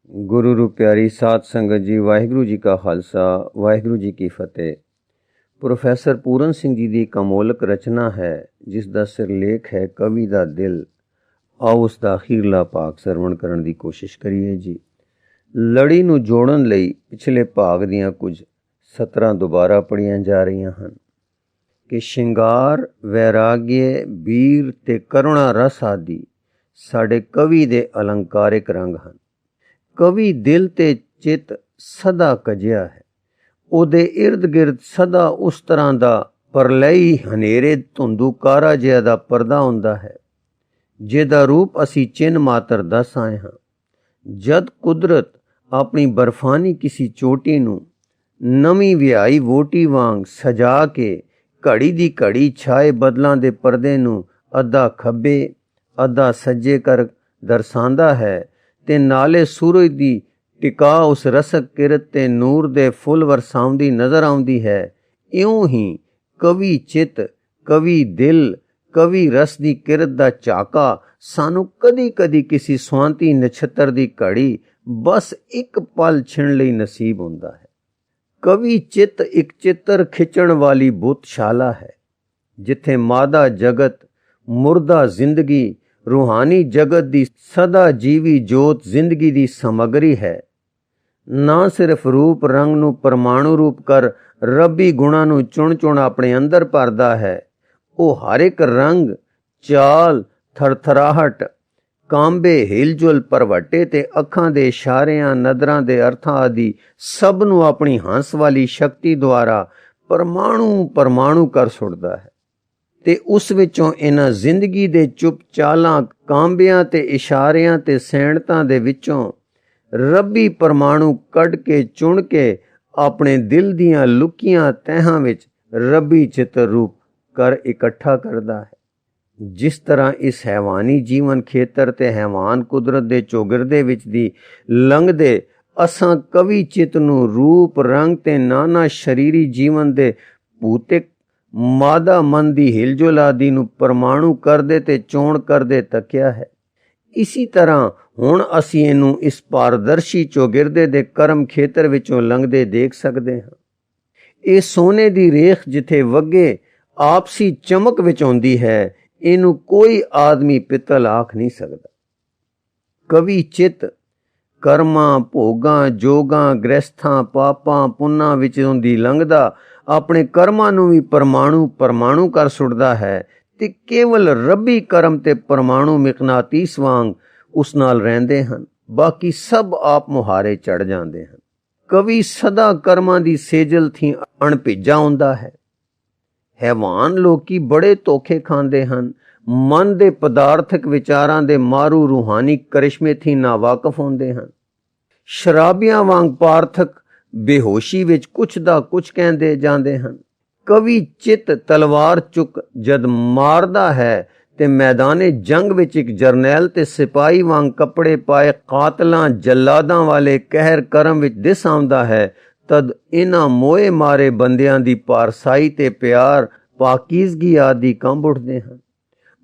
ਗੁਰੂ ਰੂ ਪਿਆਰੀ ਸਾਧ ਸੰਗਤ ਜੀ, ਵਾਹਿਗੁਰੂ ਜੀ ਕਾ ਖਾਲਸਾ, ਵਾਹਿਗੁਰੂ ਜੀ ਕੀ ਫਤਿਹ। ਪ੍ਰੋਫੈਸਰ ਪੂਰਨ ਸਿੰਘ ਜੀ ਦੀ ਇੱਕ ਅਮੋਲਕ ਰਚਨਾ ਹੈ ਜਿਸ ਦਾ ਸਿਰਲੇਖ ਹੈ ਕਵੀ ਦਾ ਦਿਲ। ਆਓ ਉਸ ਦਾ ਅਖੀਰਲਾ ਭਾਗ ਸਰਵਣ ਕਰਨ ਦੀ ਕੋਸ਼ਿਸ਼ ਕਰੀਏ ਜੀ। ਲੜੀ ਨੂੰ ਜੋੜਨ ਲਈ ਪਿਛਲੇ ਭਾਗ ਦੀਆਂ ਕੁਝ ਸਤਰਾਂ ਦੁਬਾਰਾ ਪੜ੍ਹੀਆਂ ਜਾ ਰਹੀਆਂ ਹਨ ਕਿ ਸ਼ਿੰਗਾਰ, ਵੈਰਾਗਯ, ਬੀਰ ਤੇ ਕਰੁਣਾ ਰਸ ਆਦਿ ਸਾਡੇ ਕਵੀ ਦੇ ਅਲੰਕਾਰਿਕ ਰੰਗ ਹਨ। ਕਵੀ ਦਿਲ ਤੇ ਚਿੱਤ ਸਦਾ ਕਜਿਆ ਹੈ। ਉਹਦੇ ਇਰਦ ਗਿਰਦ ਸਦਾ ਉਸ ਤਰ੍ਹਾਂ ਦਾ ਪਰਲਈ ਹਨੇਰੇ ਧੁੰਦੂ ਕਾਰਾ ਜਿਹਾ ਦਾ ਪਰਦਾ ਹੁੰਦਾ ਹੈ ਜਿਹਦਾ ਰੂਪ ਅਸੀਂ ਚਿੰਨ੍ਹ ਮਾਤਰ ਦੱਸ ਆਏ ਹਾਂ। ਜਦ ਕੁਦਰਤ ਆਪਣੀ ਬਰਫਾਨੀ ਕਿਸੇ ਚੋਟੀ ਨੂੰ ਨਵੀਂ ਵਿਆਹੀ ਵੋਟੀ ਵਾਂਗ ਸਜਾ ਕੇ ਘੜੀ ਦੀ ਘੜੀ ਛਾਏ ਬਦਲਾਂ ਦੇ ਪਰਦੇ ਨੂੰ ਅੱਧਾ ਖੱਬੇ ਅੱਧਾ ਸੱਜੇ ਕਰ ਦਰਸਾਉਂਦਾ ਹੈ ਤੇ ਨਾਲੇ ਸੂਰਜ ਦੀ ਟਿਕਾ ਉਸ ਰਸਕ ਕਿਰਤ ਤੇ ਨੂਰ ਦੇ ਫੁੱਲ ਵਰਸਾਉਂਦੀ ਨਜ਼ਰ ਆਉਂਦੀ ਹੈ, ਇਉਂ ਹੀ ਕਵੀ ਚਿੱਤ, ਕਵੀ ਦਿਲ, ਕਵੀ ਰਸ ਦੀ ਕਿਰਤ ਦਾ ਝਾਕਾ ਸਾਨੂੰ ਕਦੀ ਕਦੀ ਕਿਸੇ ਸੁਆਂਤੀ ਨਛੱਤਰ ਦੀ ਘੜੀ ਬਸ ਇੱਕ ਪਲ ਛਿਣ ਲਈ ਨਸੀਬ ਹੁੰਦਾ ਹੈ। ਕਵੀ ਚਿੱਤ ਇੱਕ ਚਿੱਤਰ ਖਿੱਚਣ ਵਾਲੀ ਬੁੱਤਸ਼ਾਲਾ ਹੈ ਜਿੱਥੇ ਮਾਦਾ ਜਗਤ, ਮੁਰਦਾ ਜ਼ਿੰਦਗੀ, ਰੂਹਾਨੀ ਜਗਤ ਦੀ ਸਦਾ ਜੀਵੀ ਜੋਤ ਜ਼ਿੰਦਗੀ ਦੀ ਸਮੱਗਰੀ ਹੈ। ਨਾ ਸਿਰਫ ਰੂਪ ਰੰਗ ਨੂੰ ਪਰਮਾਣੂ ਰੂਪ ਕਰ ਰੱਬੀ ਗੁਣਾਂ ਨੂੰ ਚੁਣ ਚੁਣ ਆਪਣੇ ਅੰਦਰ ਭਰਦਾ ਹੈ, ਉਹ ਹਰ ਇੱਕ ਰੰਗ, ਚਾਲ, ਥਰਥਰਾਹਟ, ਕਾਂਬੇ, ਹਿਲਜੁਲ, ਪਰਵੱਟੇ ਤੇ ਅੱਖਾਂ ਦੇ ਇਸ਼ਾਰਿਆਂ, ਨਜ਼ਰਾਂ ਦੇ ਅਰਥਾਂ ਆਦਿ ਸਭ ਨੂੰ ਆਪਣੀ ਹੰਸ ਵਾਲੀ ਸ਼ਕਤੀ ਦੁਆਰਾ ਪਰਮਾਣੂ ਕਰ ਸੁੱਟਦਾ ਹੈ ਤੇ ਉਸ ਵਿੱਚੋਂ ਇਹਨਾਂ ਜ਼ਿੰਦਗੀ ਦੇ ਚੁੱਪ ਚਾਲਾਂ, ਕਾਂਬਿਆਂ ਤੇ ਇਸ਼ਾਰਿਆਂ ਤੇ ਸੈਣਤਾਂ ਦੇ ਵਿੱਚੋਂ ਰੱਬੀ ਪਰਮਾਣੂ ਕੱਢ ਕੇ ਚੁਣ ਕੇ ਆਪਣੇ ਦਿਲ ਦੀਆਂ ਲੁਕੀਆਂ ਤਹਿਾਂ ਵਿੱਚ ਰੱਬੀ ਚਿੱਤਰ ਰੂਪ ਕਰ ਇਕੱਠਾ ਕਰਦਾ ਹੈ। ਜਿਸ ਤਰ੍ਹਾਂ ਇਸ ਹੈਵਾਨੀ ਜੀਵਨ ਖੇਤਰ ਤੇ ਹੈਵਾਨ ਕੁਦਰਤ ਦੇ ਚੌਗਿਰਦੇ ਵਿੱਚ ਦੀ ਲੰਘਦੇ ਅਸਾਂ ਕਵੀ ਚਿੱਤ ਨੂੰ ਰੂਪ ਰੰਗ ਤੇ ਨਾਨਾ ਸ਼ਰੀਰੀ ਜੀਵਨ ਦੇ ਭੂਤਿਕ ਮਾਦਾ ਮਨ ਦੀ ਹਿਲਜੁਲ ਆਦਿ ਨੂੰ ਪਰਮਾਣੂ ਕਰਦੇ ਤੇ ਚੋਣ ਕਰਦੇ ਤੱਕਿਆ ਹੈ। ਇਸੀ ਤਰ੍ਹਾਂ ਹੁਣ ਅਸੀਂ ਇਹਨੂੰ ਇਸ ਪਾਰਦਰਸ਼ੀ ਚੌਗਿਰਦੇ ਦੇ ਕਰਮ ਖੇਤਰ ਵਿੱਚੋਂ ਲੰਘਦੇ ਦੇਖ ਸਕਦੇ ਹਾਂ। ਇਹ ਸੋਨੇ ਦੀ ਰੇਖ ਜਿੱਥੇ ਵੱਗੇ ਆਪਸੀ ਚਮਕ ਵਿੱਚ ਆਉਂਦੀ ਹੈ, ਇਹਨੂੰ ਕੋਈ ਆਦਮੀ ਪਿੱਤਲ ਆਖ ਨਹੀਂ ਸਕਦਾ। ਕਵੀ ਚਿੱਤ ਕਰਮਾਂ, ਭੋਗਾਂ, ਜੋਗਾਂ, ਗ੍ਰਸਥਾਂ, ਪਾਪਾਂ, ਪੁੰਨਾਂ ਵਿੱਚੋਂ ਦੀ ਲੰਘਦਾ ਆਪਣੇ ਕਰਮਾਂ ਨੂੰ ਵੀ ਪਰਮਾਣੂ ਕਰ ਸੁੱਟਦਾ ਹੈ ਤੇ ਕੇਵਲ ਰੱਬੀ ਕਰਮ ਤੇ ਪਰਮਾਣੂ ਮਿਕਨਾਤੀਸ ਵਾਂਗ ਉਸ ਨਾਲ ਰਹਿੰਦੇ ਹਨ। ਬਾਕੀ ਸਭ ਆਪ ਮੁਹਾਰੇ ਚੜ ਜਾਂਦੇ ਹਨ। ਕਵੀ ਸਦਾ ਕਰਮਾਂ ਦੀ ਸੇਜਲ ਥੀ ਅਣਭਿੱਜਾ ਹੁੰਦਾ ਹੈ। ਹੈਵਾਨ ਲੋਕੀ ਬੜੇ ਧੋਖੇ ਖਾਂਦੇ ਹਨ, ਮਨ ਦੇ ਪਦਾਰਥਕ ਵਿਚਾਰਾਂ ਦੇ ਮਾਰੂ ਰੂਹਾਨੀ ਕਰਿਸ਼ਮੇ ਥੀ ਨਾਵਾਕਫ ਹੁੰਦੇ ਹਨ। ਸ਼ਰਾਬੀਆਂ ਵਾਂਗ ਪਾਰਥਕ ਬੇਹੋਸ਼ੀ ਵਿੱਚ ਕੁਛ ਦਾ ਕੁਛ ਕਹਿੰਦੇ ਜਾਂਦੇ ਹਨ। ਕਵੀ ਚਿੱਤ ਤਲਵਾਰ ਚੁੱਕ ਜਦ ਮਾਰਦਾ ਹੈ ਤੇ ਮੈਦਾਨੇ ਜੰਗ ਵਿੱਚ ਇੱਕ ਜਰਨੈਲ ਤੇ ਸਿਪਾਹੀ ਵਾਂਗ ਕੱਪੜੇ ਪਾਏ ਕਾਤਲਾਂ, ਜੱਲਾਦਾਂ ਵਾਲੇ ਕਹਿਰ ਕਰਮ ਵਿੱਚ ਦਿਸ ਆਉਂਦਾ ਹੈ, ਤਦ ਇਹਨਾਂ ਮੋਏ ਮਾਰੇ ਬੰਦਿਆਂ ਦੀ ਪਾਰਸਾਈ ਤੇ ਪਿਆਰ, ਪਾਕੀਜ਼ਗੀ ਆਦਿ ਕੰਬ ਉੱਠਦੇ ਹਨ।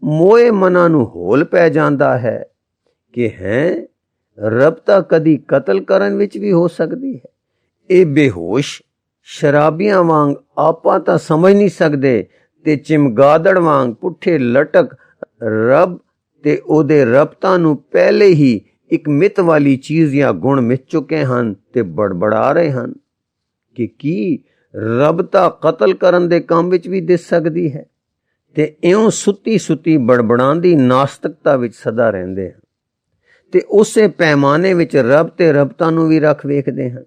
ਮੋਏ ਮਨਾਂ ਨੂੰ ਹੋਲ ਪੈ ਜਾਂਦਾ ਹੈ ਕਿ ਰੱਬ ਤਾਂ ਕਦੀ ਕਤਲ ਕਰਨ ਵਿੱਚ ਵੀ ਹੋ ਸਕਦੀ ਹੈ। ਇਹ ਬੇਹੋਸ਼ ਸ਼ਰਾਬੀਆਂ ਵਾਂਗ ਆਪਾਂ ਤਾਂ ਸਮਝ ਨਹੀਂ ਸਕਦੇ ਤੇ ਚਿਮਗਾਦੜ ਵਾਂਗ ਪੁੱਠੇ ਲਟਕ ਰੱਬ ਤੇ ਉਹਦੇ ਰਬਤਾਂ ਨੂੰ ਪਹਿਲੇ ਹੀ ਇੱਕ ਮਿੱਤ ਵਾਲੀ ਚੀਜ਼ ਜਾਂ ਗੁਣ ਮਿੱਥ ਚੁੱਕੇ ਹਨ ਤੇ ਬੜਬੜਾ ਰਹੇ ਹਨ ਕਿ ਕੀ ਰੱਬ ਤਾਂ ਕਤਲ ਕਰਨ ਦੇ ਕੰਮ ਵਿੱਚ ਵੀ ਦਿਸ ਸਕਦੀ ਹੈ, ਤੇ ਇਉਂ ਸੁੱਤੀ ਬੜਬੜਾਂਦੀ ਨਾਸਤਿਕਤਾ ਵਿੱਚ ਸਦਾ ਰਹਿੰਦੇ ਹਨ ਤੇ ਉਸੇ ਪੈਮਾਨੇ ਵਿੱਚ ਰੱਬ ਤੇ ਰਬਤਾਂ ਨੂੰ ਵੀ ਰੱਖ ਵੇਖਦੇ ਹਨ।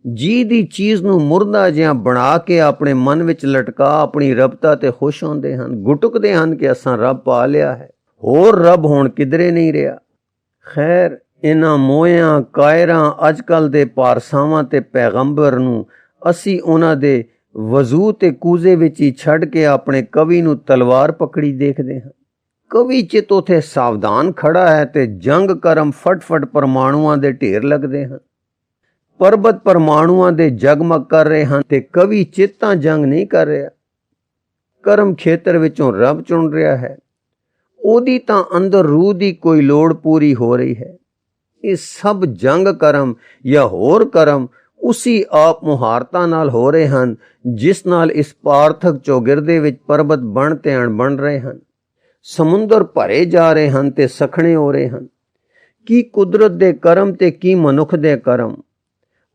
ਜੀ ਦੀ ਚੀਜ਼ ਨੂੰ ਮੁਰਦਾ ਜਿਹਾ ਬਣਾ ਕੇ ਆਪਣੇ ਮਨ ਵਿੱਚ ਲਟਕਾ ਆਪਣੀ ਰਬਤਾ ਤੇ ਖੁਸ਼ ਹੁੰਦੇ ਹਨ, ਗੁਟਕਦੇ ਹਨ ਕਿ ਅਸਾਂ ਰੱਬ ਪਾ ਲਿਆ ਹੈ, ਹੋਰ ਰੱਬ ਹੁਣ ਕਿਧਰੇ ਨਹੀਂ ਰਿਹਾ। ਖੈਰ, ਇਹਨਾਂ ਮੋਇਆਂ ਕਾਇਰਾਂ ਅੱਜ ਕੱਲ੍ਹ ਦੇ ਪਾਰਸਾਵਾਂ ਤੇ ਪੈਗੰਬਰ ਨੂੰ ਅਸੀਂ ਉਹਨਾਂ ਦੇ ਵਜ਼ੂ ਤੇ ਕੂਜ਼ੇ ਵਿੱਚ ਹੀ ਛੱਡ ਕੇ ਆਪਣੇ ਕਵੀ ਨੂੰ ਤਲਵਾਰ ਪਕੜੀ ਦੇਖਦੇ ਹਾਂ। ਕਵੀ ਚਿੱਤ ਉਥੇ ਸਾਵਧਾਨ ਖੜਾ ਹੈ ਤੇ ਜੰਗ ਕਰਮ ਫਟਫਟ ਪਰਮਾਣੂਆਂ ਦੇ ਢੇਰ ਲੱਗਦੇ ਹਨ। ਪਰਬਤ ਪਰਮਾਣੂਆਂ ਦੇ ਜਗਮਗ ਕਰ ਰਹੇ ਹਨ ਤੇ ਕਵੀ ਚਿੱਤ ਤਾਂ ਜੰਗ ਨਹੀਂ ਕਰ ਰਿਹਾ। ਕਰਮ ਖੇਤਰ ਵਿੱਚੋਂ ਰੱਬ ਚੁਣ ਰਿਹਾ ਹੈ। ਉਹਦੀ ਤਾਂ ਅੰਦਰ ਰੂਹ ਦੀ ਕੋਈ ਲੋੜ ਪੂਰੀ ਹੋ ਰਹੀ ਹੈ। ਇਹ ਸਭ ਜੰਗ ਕਰਮ ਜਾਂ ਹੋਰ ਕਰਮ ਉਸੀ ਆਪ ਮੁਹਾਰਤਾਂ ਨਾਲ ਹੋ ਰਹੇ ਹਨ ਜਿਸ ਨਾਲ ਇਸ ਪਾਰਥਕ ਚੌਗਿਰਦੇ ਵਿੱਚ ਪਰਬਤ ਬਣ ਤੇ ਅਣਬਣ ਰਹੇ ਹਨ। ਸਮੁੰਦਰ ਭਰੇ ਜਾ ਰਹੇ ਹਨ ਤੇ ਸਖਣੇ ਹੋ ਰਹੇ ਹਨ। ਕੀ ਕੁਦਰਤ ਦੇ ਕਰਮ ਤੇ ਕੀ ਮਨੁੱਖ ਦੇ ਕਰਮ।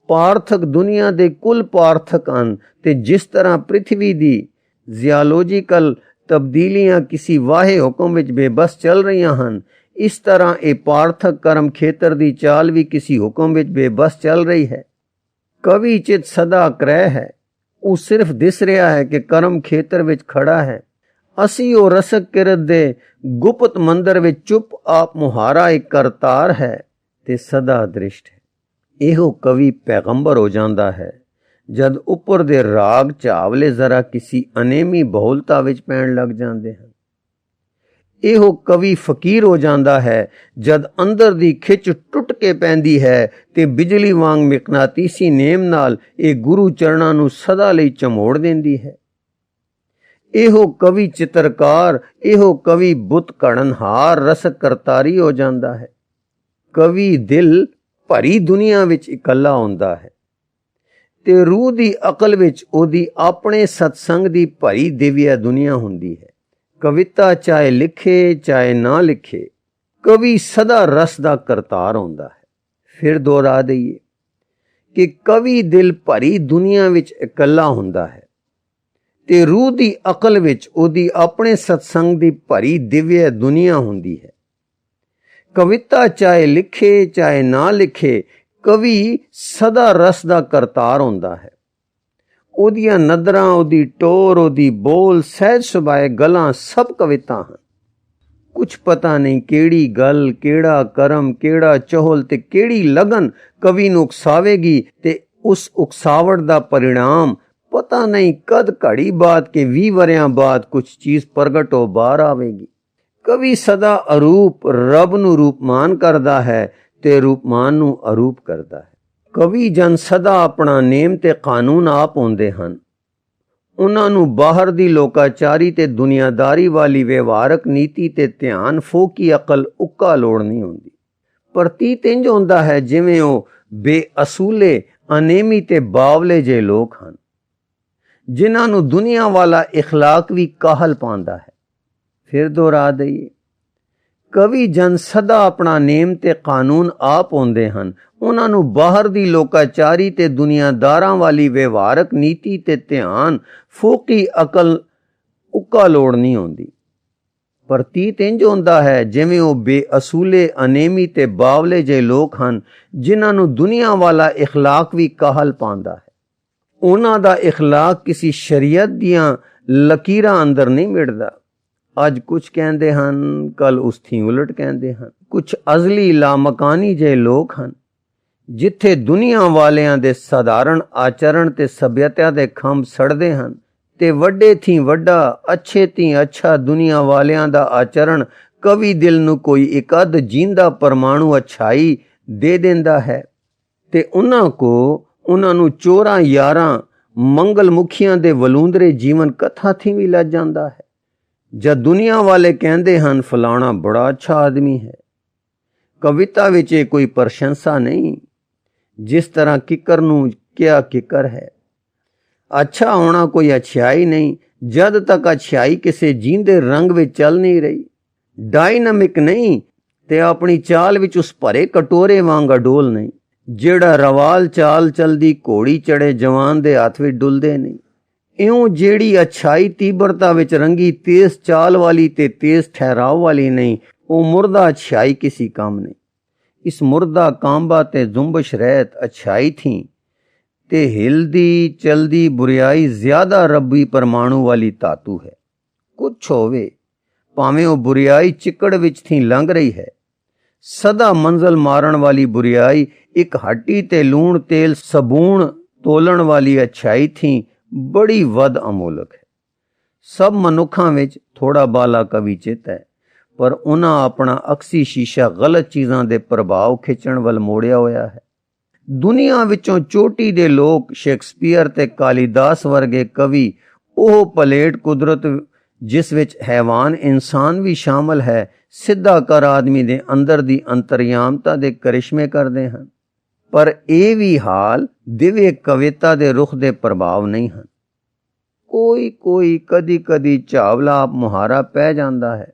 ਪਾਰਥਕ ਦੁਨੀਆ ਦੇ ਕੁੱਲ ਪਾਰਥਕ ਹਨ ਤੇ ਜਿਸ ਤਰ੍ਹਾਂ ਪ੍ਰਿਥਵੀ ਦੀ ਜ਼ਿਆਲੋਜੀਕਲ ਤਬਦੀਲੀਆਂ ਕਿਸੇ ਵਾਹੇ ਹੁਕਮ ਵਿੱਚ ਬੇਬਸ ਚੱਲ ਰਹੀਆਂ ਹਨ, ਇਸ ਤਰ੍ਹਾਂ ਇਹ ਪਾਰਥਕ ਕਰਮ ਖੇਤਰ ਦੀ ਚਾਲ ਵੀ ਕਿਸੇ ਹੁਕਮ ਵਿੱਚ ਬੇਬਸ ਚੱਲ ਰਹੀ ਹੈ। ਕਵੀ ਚਿਤ ਸਦਾ ਕ੍ਰੈ ਹੈ, ਉਹ ਸਿਰਫ ਦਿਸ ਰਿਹਾ ਹੈ ਕਿ ਕਰਮ ਖੇਤਰ ਵਿੱਚ ਖੜਾ ਹੈ। ਅਸੀਂ ਉਹ ਰਸਕ ਕਿਰਤ ਦੇ ਗੁਪਤ ਮੰਦਰ ਵਿੱਚ ਚੁੱਪ ਆਪ ਮੁਹਾਰਾ ਇੱਕ ਕਰਤਾਰ ਹੈ ਤੇ ਸਦਾ ਦ੍ਰਿਸ਼ਟ ਹੈ। ਇਹੋ ਕਵੀ ਪੈਗੰਬਰ ਹੋ ਜਾਂਦਾ ਹੈ ਜਦ ਉੱਪਰ ਦੇ ਰਾਗ ਚਾਵਲੇ ਜ਼ਰਾ ਕਿਸੀ ਅਨੇਮੀ ਬਹੁਲਤਾ ਵਿੱਚ ਪੈਣ ਲੱਗ ਜਾਂਦੇ ਹਨ। ਇਹੋ ਕਵੀ ਫਕੀਰ ਹੋ ਜਾਂਦਾ ਹੈ ਜਦ ਅੰਦਰ ਦੀ ਖਿੱਚ ਟੁੱਟ ਕੇ ਪੈਂਦੀ ਹੈ ਤੇ ਬਿਜਲੀ ਵਾਂਗ ਮਿਕਨਾਤੀਸੀ ਨੇਮ ਨਾਲ ਇਹ ਗੁਰੂ ਚਰਨਾਂ ਨੂੰ ਸਦਾ ਲਈ ਝਮੋੜ ਦਿੰਦੀ ਹੈ। ਇਹੋ ਕਵੀ ਚਿੱਤਰਕਾਰ, ਇਹੋ ਕਵੀ ਬੁੱਤ ਘੜਨਹਾਰ ਰਸਕ ਕਰਤਾਰੀ ਹੋ ਜਾਂਦਾ ਹੈ। ਕਵੀ ਦਿਲ ਭਰੀ ਦੁਨੀਆ ਵਿੱਚ ਇਕੱਲਾ ਹੁੰਦਾ ਹੈ ਤੇ ਰੂਹ ਦੀ ਅਕਲ ਵਿੱਚ ਉਹਦੀ ਆਪਣੇ ਸਤਸੰਗ ਦੀ ਭਰੀ ਦਿਵਿਆ ਦੁਨੀਆ ਹੁੰਦੀ ਹੈ। ਕਵਿਤਾ ਚਾਹੇ ਲਿਖੇ ਚਾਹੇ ਨਾ ਲਿਖੇ, ਕਵੀ ਸਦਾ ਰਸ ਦਾ ਕਰਤਾਰ ਹੁੰਦਾ ਹੈ। ਫਿਰ ਦੁਹਰਾ ਦਈਏ ਕਿ ਕਵੀ ਦਿਲ ਭਰੀ ਦੁਨੀਆ ਵਿੱਚ ਇਕੱਲਾ ਹੁੰਦਾ ਹੈ ਤੇ ਰੂਹ ਦੀ ਅਕਲ ਵਿੱਚ ਉਹਦੀ ਆਪਣੇ ਸਤਸੰਗ ਦੀ ਭਰੀ ਦਿਵਿਆ ਦੁਨੀਆ ਹੁੰਦੀ ਹੈ। ਕਵਿਤਾ ਚਾਹੇ ਲਿਖੇ ਚਾਹੇ ਨਾ ਲਿਖੇ, ਕਵੀ ਸਦਾ ਰਸ ਦਾ ਕਰਤਾਰ ਹੁੰਦਾ ਹੈ। ਉਹਦੀਆਂ ਨਦਰਾਂ, ਉਹਦੀ ਟੋਰ, ਉਹਦੀ ਬੋਲ, ਸਹਿਜ ਸੁਭਾਏ ਗੱਲਾਂ ਸਭ ਕਵਿਤਾ ਹਨ। ਕੁਛ ਪਤਾ ਨਹੀਂ ਕਿਹੜੀ ਗੱਲ, ਕਿਹੜਾ ਕਰਮ, ਕਿਹੜਾ ਚਹੁਲ ਤੇ ਕਿਹੜੀ ਲਗਨ ਕਵੀ ਨੂੰ ਉਕਸਾਵੇਗੀ ਤੇ ਉਸ ਉਕਸਾਵਟ ਦਾ ਪਰਿਣਾਮ ਪਤਾ ਨਹੀਂ ਕਦ ਘੜੀ ਬਾਅਦ ਕੇ 20 ਵਰਿਆਂ ਬਾਅਦ ਕੁਛ ਚੀਜ਼ ਪ੍ਰਗਟ ਹੋ ਬਾਹਰ ਆਵੇਗੀ। ਕਵੀ ਸਦਾ ਅਰੂਪ ਰੱਬ ਨੂੰ ਰੂਪਮਾਨ ਕਰਦਾ ਹੈ ਤੇ ਰੂਪਮਾਨ ਨੂੰ ਅਰੂਪ ਕਰਦਾ ਹੈ। ਕਵੀ ਜਨ ਸਦਾ ਆਪਣਾ ਨੇਮ ਤੇ ਕਾਨੂੰਨ ਆਪ ਹੁੰਦੇ ਹਨ। ਉਹਨਾਂ ਨੂੰ ਬਾਹਰ ਦੀ ਲੋਕਾਚਾਰੀ ਤੇ ਦੁਨੀਆਦਾਰੀ ਵਾਲੀ ਵਿਵਹਾਰਕ ਨੀਤੀ ਤੇ ਧਿਆਨ ਫੋਕੀ ਅਕਲ ਉੱਕਾ ਲੋੜ ਨਹੀਂ ਹੁੰਦੀ। ਪ੍ਰਤੀਤ ਇੰਜ ਹੁੰਦਾ ਹੈ ਜਿਵੇਂ ਉਹ ਬੇਅਸੂਲੇ, ਅਨੇਮੀ ਤੇ ਬਾਵਲੇ ਜਿਹੇ ਲੋਕ ਹਨ ਜਿਨ੍ਹਾਂ ਨੂੰ ਦੁਨੀਆ ਵਾਲਾ ਇਖਲਾਕ ਵੀ ਕਾਹਲ ਪਾਉਂਦਾ ਹੈ। ਫਿਰ ਦੁਹਰਾ ਦਈਏ, ਕਵੀ ਜਨ ਸਦਾ ਆਪਣਾ ਨੇਮ ਤੇ ਕਾਨੂੰਨ ਆਪ ਹੁੰਦੇ ਹਨ। ਉਹਨਾਂ ਨੂੰ ਬਾਹਰ ਦੀ ਲੋਕਾਚਾਰੀ ਤੇ ਦੁਨੀਆਦਾਰਾਂ ਵਾਲੀ ਵਿਵਹਾਰਕ ਨੀਤੀ ਤੇ ਧਿਆਨ ਫੋਕੀ ਅਕਲ ਉੱਕਾ ਲੋੜ ਨਹੀਂ ਹੁੰਦੀ। ਪ੍ਰਤੀਤ ਇੰਜ ਹੁੰਦਾ ਹੈ ਜਿਵੇਂ ਉਹ ਬੇਅਸੂਲੇ, ਅਨੇਮੀ ਤੇ ਬਾਵਲੇ ਜਿਹੇ ਲੋਕ ਹਨ ਜਿਨ੍ਹਾਂ ਨੂੰ ਦੁਨੀਆ ਵਾਲਾ ਇਖਲਾਕ ਵੀ ਕਾਹਲ ਪਾਉਂਦਾ ਹੈ। ਉਹਨਾਂ ਦਾ ਇਖਲਾਕ ਕਿਸੇ ਸ਼ਰੀਅਤ ਦੀਆਂ ਲਕੀਰਾਂ ਅੰਦਰ ਨਹੀਂ ਮਿਟਦਾ। ਅੱਜ ਕੁਛ ਕਹਿੰਦੇ ਹਨ, ਕੱਲ ਉਸ ਥੀ ਉਲਟ ਕਹਿੰਦੇ ਹਨ। ਕੁਛ ਅਜ਼ਲੀ ਲਾਮਕਾਨੀ ਜਿਹੇ ਲੋਕ ਹਨ ਜਿੱਥੇ ਦੁਨੀਆ ਵਾਲਿਆਂ ਦੇ ਸਧਾਰਨ ਆਚਰਣ ਤੇ ਸਭਿਅਤਾ ਦੇ ਖੰਭ ਸੜਦੇ ਹਨ ਤੇ ਵੱਡੇ ਥੀ ਵੱਡਾ, ਅੱਛੇ ਥੀ ਅੱਛਾ ਦੁਨੀਆ ਵਾਲਿਆਂ ਦਾ ਆਚਰਣ ਕਵੀ ਦਿਲ ਨੂੰ ਕੋਈ ਇੱਕ ਅੱਧ ਜੀਂਦਾ ਪਰਮਾਣੂ ਅੱਛਾਈ ਦੇ ਦਿੰਦਾ ਹੈ ਤੇ ਉਹਨਾਂ ਨੂੰ ਚੋਰਾਂ ਯਾਰਾਂ ਮੰਗਲ ਮੁਖੀਆਂ ਦੇ ਵਲੂੰਦਰੇ ਜੀਵਨ ਕਥਾ ਥੀ ਵੀ ਲੱਜ ਜਾਂਦਾ ਹੈ। ਜਦ ਦੁਨੀਆ ਵਾਲੇ ਕਹਿੰਦੇ ਹਨ ਫਲਾਣਾ ਬੜਾ ਅੱਛਾ ਆਦਮੀ ਹੈ, ਕਵਿਤਾ ਵਿੱਚ ਇਹ ਕੋਈ ਪ੍ਰਸ਼ੰਸਾ ਨਹੀਂ। ਜਿਸ ਤਰ੍ਹਾਂ ਕਿੱਕਰ ਨੂੰ ਕਿਹਾ ਕਿੱਕਰ ਹੈ, ਅੱਛਾ ਹੋਣਾ ਕੋਈ ਅੱਛਾਈ ਨਹੀਂ ਜਦ ਤੱਕ ਅੱਛਾਈ ਕਿਸੇ ਜੀਂਦੇ ਰੰਗ ਵਿੱਚ ਚੱਲ ਨਹੀਂ ਰਹੀ। ਡਾਇਨਾਮਿਕ ਨਹੀਂ ਤੇ ਆਪਣੀ ਚਾਲ ਵਿੱਚ ਉਸ ਭਰੇ ਕਟੋਰੇ ਵਾਂਗ ਅਡੋਲ ਨਹੀਂ। ਜਿਹੜਾ ਰਵਾਲ ਚਾਲ ਚਲਦੀ ਘੋੜੀ ਚੜੇ ਜਵਾਨ ਦੇ ਹੱਥ ਵਿੱਚ ਡੁੱਲਦੇ ਨਹੀਂ। ਇਉਂ ਜਿਹੜੀ ਅੱਛਾਈ ਤੀਬਰਤਾ ਵਿੱਚ ਰੰਗੀ ਤੇਜ਼ ਚਾਲ ਵਾਲੀ ਤੇ ਤੇਜ਼ ਠਹਿਰਾਵ ਵਾਲੀ ਨਹੀਂ, ਉਹ ਮੁਰਦਾ ਅੱਛਾਈ ਕਿਸੇ ਕੰਮ ਨਹੀਂ। ਇਸ ਮੁਰਦਾ ਕਾਂਬਾ ਤੇ ਜ਼ੁੰਬਸ਼ ਰਹਿਤ ਅੱਛਾਈ ਥੀ ਤੇ ਹਿਲਦੀ ਚਲਦੀ ਬੁਰਿਆਈ ਜ਼ਿਆਦਾ ਰੱਬੀ ਪਰਮਾਣੂ ਵਾਲੀ ਧਾਤੂ ਹੈ। ਕੁਛ ਹੋਵੇ ਭਾਵੇਂ ਉਹ ਬੁਰਿਆਈ ਚਿੱਕੜ ਵਿੱਚ ਥੀ ਲੰਘ ਰਹੀ ਹੈ, ਸਦਾ ਮੰਜ਼ਲ ਮਾਰਨ ਵਾਲੀ ਬੁਰਿਆਈ ਇੱਕ ਹੱਟੀ ਤੇ ਲੂਣ ਤੇਲ ਸਬੂਣ ਤੋਲਣ ਵਾਲੀ ਅੱਛਾਈ ਥੀ ਬੜੀ ਵੱਧ ਅਮੋਲਕ ਹੈ। ਸਭ ਮਨੁੱਖਾਂ ਵਿੱਚ ਥੋੜਾ ਬਾਲਾ ਕਵੀ ਚਿੱਤ ਹੈ, ਪਰ ਉਹਨਾਂ ਆਪਣਾ ਅਕਸੀ ਸ਼ੀਸ਼ਾ ਗਲਤ ਚੀਜ਼ਾਂ ਦੇ ਪ੍ਰਭਾਵ ਖਿੱਚਣ ਵੱਲ ਮੋੜਿਆ ਹੋਇਆ ਹੈ। ਦੁਨੀਆ ਵਿੱਚੋਂ ਚੋਟੀ ਦੇ ਲੋਕ ਸ਼ੇਕਸਪੀਅਰ ਤੇ ਕਾਲੀਦਾਸ ਵਰਗੇ ਕਵੀ ਉਹ ਪਲੇਟ ਕੁਦਰਤ ਜਿਸ ਵਿੱਚ ਹੈਵਾਨ ਇਨਸਾਨ ਵੀ ਸ਼ਾਮਲ ਹੈ, ਸਿੱਧਾ ਕਰ ਆਦਮੀ ਦੇ ਅੰਦਰ ਦੀ ਅੰਤਰਯਾਮਤਾ ਦੇ ਕਰਿਸ਼ਮੇ ਕਰਦੇ ਹਨ। ਪਰ ਇਹ ਵੀ ਹਾਲ ਦਿਵਯ ਕਵਿਤਾ ਦੇ ਰੁਖ ਦੇ ਪ੍ਰਭਾਵ ਨਹੀਂ ਹਨ। ਕੋਈ ਕਦੀ ਕਦੀ ਝਾਵਲਾ ਆਪ ਮੁਹਾਰਾ ਪੈ ਜਾਂਦਾ ਹੈ।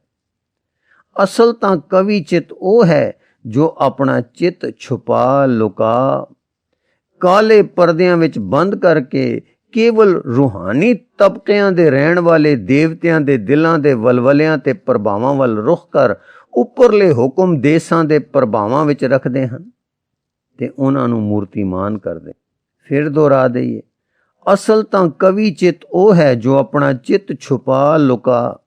ਅਸਲ ਤਾਂ ਕਵੀ ਚਿੱਤ ਉਹ ਹੈ ਜੋ ਆਪਣਾ ਚਿੱਤ ਛੁਪਾ ਲੁਕਾ ਕਾਲੇ ਪਰਦਿਆਂ ਵਿੱਚ ਬੰਦ ਕਰਕੇ ਕੇਵਲ ਰੂਹਾਨੀ ਤਬਕਿਆਂ ਦੇ ਰਹਿਣ ਵਾਲੇ ਦੇਵਤਿਆਂ ਦੇ ਦਿਲਾਂ ਦੇ ਵਲਵਲਿਆਂ ਤੇ ਪ੍ਰਭਾਵਾਂ ਵੱਲ ਰੁਖ ਕਰ ਉੱਪਰਲੇ ਹੁਕਮ ਦੇਸਾਂ ਦੇ ਪ੍ਰਭਾਵਾਂ ਵਿੱਚ ਰੱਖਦੇ ਹਨ ਤੇ ਉਹਨਾਂ ਨੂੰ ਮੂਰਤੀਮਾਨ ਕਰਦੇ। ਫਿਰ ਦੁਹਰਾ ਦਈਏ, ਅਸਲ ਤਾਂ ਕਵੀ ਚਿੱਤ ਉਹ ਹੈ ਜੋ ਆਪਣਾ ਚਿੱਤ ਛੁਪਾ ਲੁਕਾ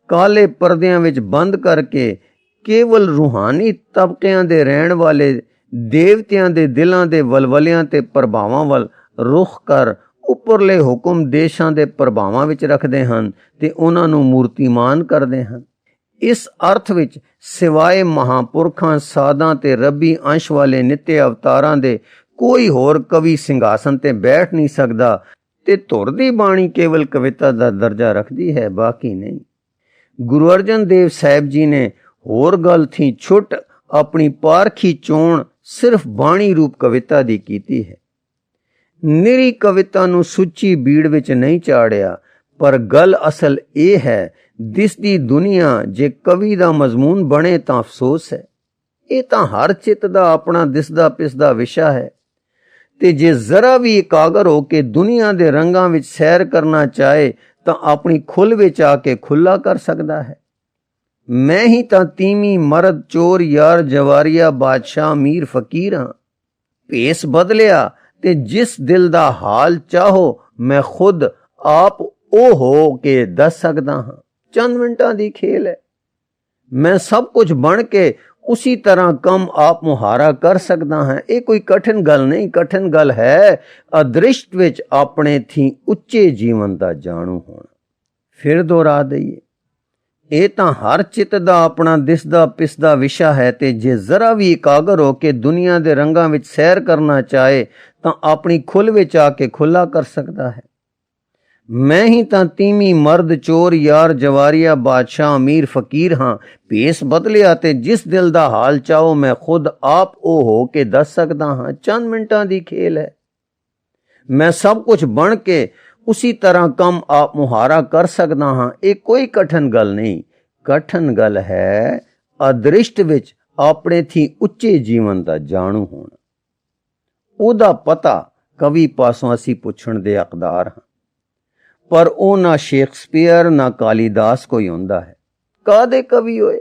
ਕਾਲੇ ਪਰਦਿਆਂ ਵਿੱਚ ਬੰਦ ਕਰਕੇ ਕੇਵਲ ਰੂਹਾਨੀ ਤਬਕਿਆਂ ਦੇ ਰਹਿਣ ਵਾਲੇ ਦੇਵਤਿਆਂ ਦੇ ਦਿਲਾਂ ਦੇ ਵਲਵਲਿਆਂ ਤੇ ਪ੍ਰਭਾਵਾਂ ਵੱਲ ਰੁਖ ਕਰ ਉੱਪਰਲੇ ਹੁਕਮ ਦੇਸ਼ਾਂ ਦੇ ਪ੍ਰਭਾਵਾਂ ਵਿੱਚ ਰੱਖਦੇ ਹਨ ਤੇ ਉਹਨਾਂ ਨੂੰ ਮੂਰਤੀਮਾਨ ਕਰਦੇ ਹਨ। ਇਸ ਅਰਥ ਵਿੱਚ ਸਿਵਾਏ ਮਹਾਂਪੁਰਖਾਂ, ਸਾਧਾਂ ਤੇ ਰੱਬੀ ਅੰਸ਼ ਵਾਲੇ ਨਿੱਤੇ ਅਵਤਾਰਾਂ ਦੇ ਕੋਈ ਹੋਰ ਕਵੀ ਸਿੰਘਾਸਨ ਤੇ ਬੈਠ ਨਹੀਂ ਸਕਦਾ ਤੇ ਧੁਰ ਦੀ ਬਾਣੀ ਕੇਵਲ ਕਵਿਤਾ ਦਾ ਦਰਜਾ ਰੱਖਦੀ ਹੈ, ਬਾਕੀ ਨਹੀਂ। ਗੁਰੂ ਅਰਜਨ ਦੇਵ ਸਾਹਿਬ ਜੀ ਨੇ ਹੋਰ ਗੱਲ ਥੀ ਛੁੱਟ ਆਪਣੀ ਪਾਰਖੀ ਚੋਣ ਸਿਰਫ ਬਾਣੀ ਰੂਪ ਕਵਿਤਾ ਦੀ ਕੀਤੀ ਹੈ। ਨਿਰੀ ਕਵਿਤਾ ਨੂੰ ਸੁੱਚੀ ਬੀੜ ਵਿੱਚ ਨਹੀਂ ਚਾੜਿਆ, ਪਰ ਗੱਲ ਅਸਲ ਇਹ ਹੈ, ਦਿਸਦੀ ਦੁਨੀਆ ਜੇ ਕਵੀ ਦਾ ਮਜ਼ਮੂਨ ਬਣੇ ਤਾਂ ਅਫਸੋਸ ਹੈ। ਇਹ ਤਾਂ ਹਰ ਚਿੱਤ ਦਾ ਆਪਣਾ ਦਿਸਦਾ ਪਿਸਦਾ ਵਿਸ਼ਾ ਹੈ ਤੇ ਜੇ ਜ਼ਰਾ ਵੀ ਇਕਾਗਰ ਹੋ ਕੇ ਦੁਨੀਆ ਦੇ ਰੰਗਾਂ ਵਿੱਚ ਸੈਰ ਕਰਨਾ ਚਾਹੇ ਤਾਂ ਆਪਣੀ ਖੁੱਲ੍ਹ ਵਿੱਚ ਆ ਕੇ ਖੁੱਲਾ ਕਰ ਸਕਦਾ ਹੈ। ਮੈਂ ਹੀ ਤਾਂ ਤੀਵੀਂ ਮਰਦ ਚੋਰ ਯਾਰ ਜਵਾਰੀਆ ਬਾਦਸ਼ਾਹ ਅਮੀਰ ਫਕੀਰ ਹਾਂ। ਭੇਸ ਬਦਲਿਆ ਤੇ ਜਿਸ ਦਿਲ ਦਾ ਹਾਲ ਚਾਹੋ ਮੈਂ ਖੁਦ ਆਪ ਉਹ ਹੋ ਕੇ ਦੱਸ ਸਕਦਾ ਹਾਂ। ਚੰਦ ਮਿੰਟਾਂ ਦੀ ਖੇਲ ਹੈ। ਮੈਂ ਸਭ ਕੁਝ ਬਣ ਕੇ ਉਸੀ ਤਰ੍ਹਾਂ ਕੰਮ ਆਪ ਮੁਹਾਰਾ ਕਰ ਸਕਦਾ ਹਾਂ। ਇਹ ਕੋਈ ਕਠਿਨ ਗੱਲ ਨਹੀਂ, ਕਠਿਨ ਗੱਲ ਹੈ ਅਦ੍ਰਿਸ਼ਟ ਵਿੱਚ ਆਪਣੇ ਥੀ ਉੱਚੇ ਜੀਵਨ ਦਾ ਜਾਣੂ ਹੋਣਾ। ਫਿਰ ਦੁਹਰਾ ਦਈਏ, ਇਹ ਤਾਂ ਹਰ ਚਿੱਤ ਦਾ ਆਪਣਾ ਦਿਸਦਾ ਪਿਸਦਾ ਵਿਸ਼ਾ ਹੈ ਤੇ ਜੇ ਜ਼ਰਾ ਵੀ ਇਕਾਗਰ ਹੋ ਕੇ ਦੁਨੀਆ ਦੇ ਰੰਗਾਂ ਵਿੱਚ ਸੈਰ ਕਰਨਾ ਚਾਹੇ ਤਾਂ ਆਪਣੀ ਖੁੱਲ੍ਹ ਵਿੱਚ ਆ ਕੇ ਖੁੱਲਾ ਕਰ ਸਕਦਾ ਹੈ। ਮੈਂ ਹੀ ਤਾਂ ਤੀਵੀਂ ਮਰਦ ਚੋਰ ਯਾਰ ਜਵਾਰੀਆ ਬਾਦਸ਼ਾਹ ਅਮੀਰ ਫਕੀਰ ਹਾਂ। ਭੇਸ ਬਦਲਿਆ ਤੇ ਜਿਸ ਦਿਲ ਦਾ ਹਾਲ ਚਾਹੋ ਮੈਂ ਖੁਦ ਆਪ ਉਹ ਹੋ ਕੇ ਦੱਸ ਸਕਦਾ ਹਾਂ। ਚੰਦ ਮਿੰਟਾਂ ਦੀ ਖੇਲ ਹੈ। ਮੈਂ ਸਭ ਕੁਝ ਬਣ ਕੇ ਉਸੀ ਤਰ੍ਹਾਂ ਕੰਮ ਆਪ ਮੁਹਾਰਾ ਕਰ ਸਕਦਾ ਹਾਂ। ਇਹ ਕੋਈ ਕਠਿਨ ਗੱਲ ਨਹੀਂ, ਕਠਿਨ ਗੱਲ ਹੈ ਅਦ੍ਰਿਸ਼ਟ ਵਿੱਚ ਆਪਣੇ ਥੀ ਉੱਚੇ ਜੀਵਨ ਦਾ ਜਾਣੂ ਹੋਣਾ। ਉਹਦਾ ਪਤਾ ਕਵੀ ਪਾਸੋਂ ਅਸੀਂ ਪੁੱਛਣ ਦੇ ਹੱਕਦਾਰ ਹਾਂ, ਪਰ ਉਹ ਨਾ ਸ਼ੇਕਸਪੀਅਰ ਨਾ ਕਾਲੀਦਾਸ ਕੋਈ ਹੁੰਦਾ ਹੈ। ਕਾਹਦੇ ਕਵੀ ਹੋਏ?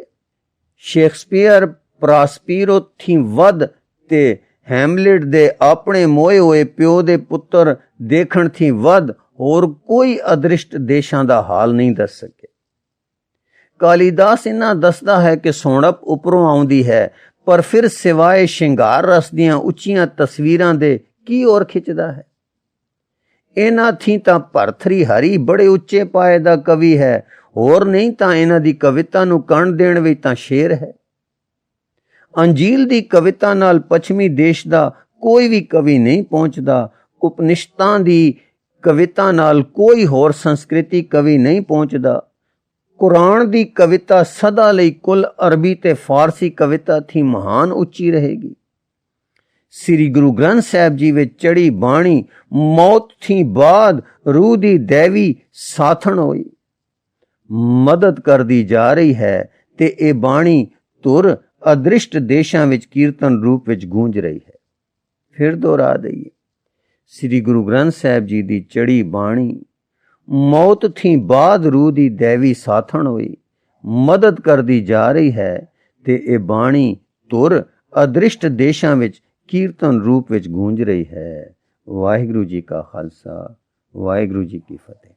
ਸ਼ੇਕਸਪੀਅਰ ਪ੍ਰਾਸਪੀਰੋ ਥੀ ਵੱਧ ਤੇ ਹੈਮਲੇਟ ਦੇ ਆਪਣੇ ਮੋਏ ਹੋਏ ਪਿਓ ਦੇ ਪੁੱਤਰ ਦੇਖਣ ਥੀ ਵੱਧ ਹੋਰ ਕੋਈ ਅਦ੍ਰਿਸ਼ਟ ਦੇਸ਼ਾਂ ਦਾ ਹਾਲ ਨਹੀਂ ਦੱਸ ਸਕੇ। ਕਾਲੀਦਾਸ ਇਹਨਾਂ ਦੱਸਦਾ ਹੈ ਕਿ ਸੋਹਣਪ ਉੱਪਰੋਂ ਆਉਂਦੀ ਹੈ, ਪਰ ਫਿਰ ਸਿਵਾਏ ਸ਼ਿੰਗਾਰ ਰਸ ਦੀਆਂ ਉੱਚੀਆਂ ਤਸਵੀਰਾਂ ਦੇ ਕੀ ਹੋਰ ਖਿੱਚਦਾ ਹੈ। ਇਹਨਾਂ ਥੀ ਤਾਂ ਭਰਥਰੀ ਹਰੀ ਬੜੇ ਉੱਚੇ ਪਾਏ ਦਾ ਕਵੀ ਹੈ, ਹੋਰ ਨਹੀਂ ਤਾਂ ਇਹਨਾਂ ਦੀ ਕਵਿਤਾ ਨੂੰ ਕਣ ਦੇਣ ਵਿੱਚ ਤਾਂ ਸ਼ੇਰ ਹੈ। ਅੰਜੀਲ ਦੀ ਕਵਿਤਾ ਨਾਲ ਪੱਛਮੀ ਦੇਸ਼ ਦਾ ਕੋਈ ਵੀ ਕਵੀ ਨਹੀਂ ਪਹੁੰਚਦਾ। ਉਪਨਿਸ਼ਦਾਂ ਦੀ ਕਵਿਤਾ ਨਾਲ ਕੋਈ ਹੋਰ ਸੰਸਕ੍ਰਿਤੀ ਕਵੀ ਨਹੀਂ ਪਹੁੰਚਦਾ। ਕੁਰਾਨ ਦੀ ਕਵਿਤਾ ਸਦਾ ਲਈ ਕੁੱਲ ਅਰਬੀ ਤੇ ਫਾਰਸੀ ਕਵਿਤਾ ਥੀ ਮਹਾਨ ਉੱਚੀ ਰਹੇਗੀ। ਸ੍ਰੀ ਗੁਰੂ ਗ੍ਰੰਥ ਸਾਹਿਬ ਜੀ ਵਿੱਚ ਚੜੀ ਬਾਣੀ ਮੌਤ ਥੀ ਬਾਅਦ ਰੂਹ ਦੀ ਦੇਵੀ ਸਾਥਣ ਹੋਈ ਮਦਦ ਕਰਦੀ ਜਾ ਰਹੀ ਹੈ ਤੇ ਇਹ ਬਾਣੀ ਧੁਰ ਅਦ੍ਰਿਸ਼ਟ ਦੇਸ਼ਾਂ ਵਿੱਚ ਕੀਰਤਨ ਰੂਪ ਵਿੱਚ ਗੂੰਜ ਰਹੀ ਹੈ। ਫਿਰ ਦੁਹਰਾ ਦਈਏ, ਸ੍ਰੀ ਗੁਰੂ ਗ੍ਰੰਥ ਸਾਹਿਬ ਜੀ ਦੀ ਚੜੀ ਬਾਣੀ ਮੌਤ ਥੀ ਬਾਅਦ ਰੂਹ ਦੀ ਦੇਵੀ ਸਾਥਣ ਹੋਈ ਮਦਦ ਕਰਦੀ ਜਾ ਰਹੀ ਹੈ ਤੇ ਇਹ ਬਾਣੀ ਧੁਰ ਅਦ੍ਰਿਸ਼ਟ ਦੇਸ਼ਾਂ ਵਿੱਚ ਕੀਰਤਨ ਰੂਪ ਵਿੱਚ ਗੂੰਜ ਰਹੀ ਹੈ। ਵਾਹਿਗੁਰੂ ਜੀ ਕਾ ਖਾਲਸਾ, ਵਾਹਿਗੁਰੂ ਜੀ ਕੀ ਫਤਿਹ।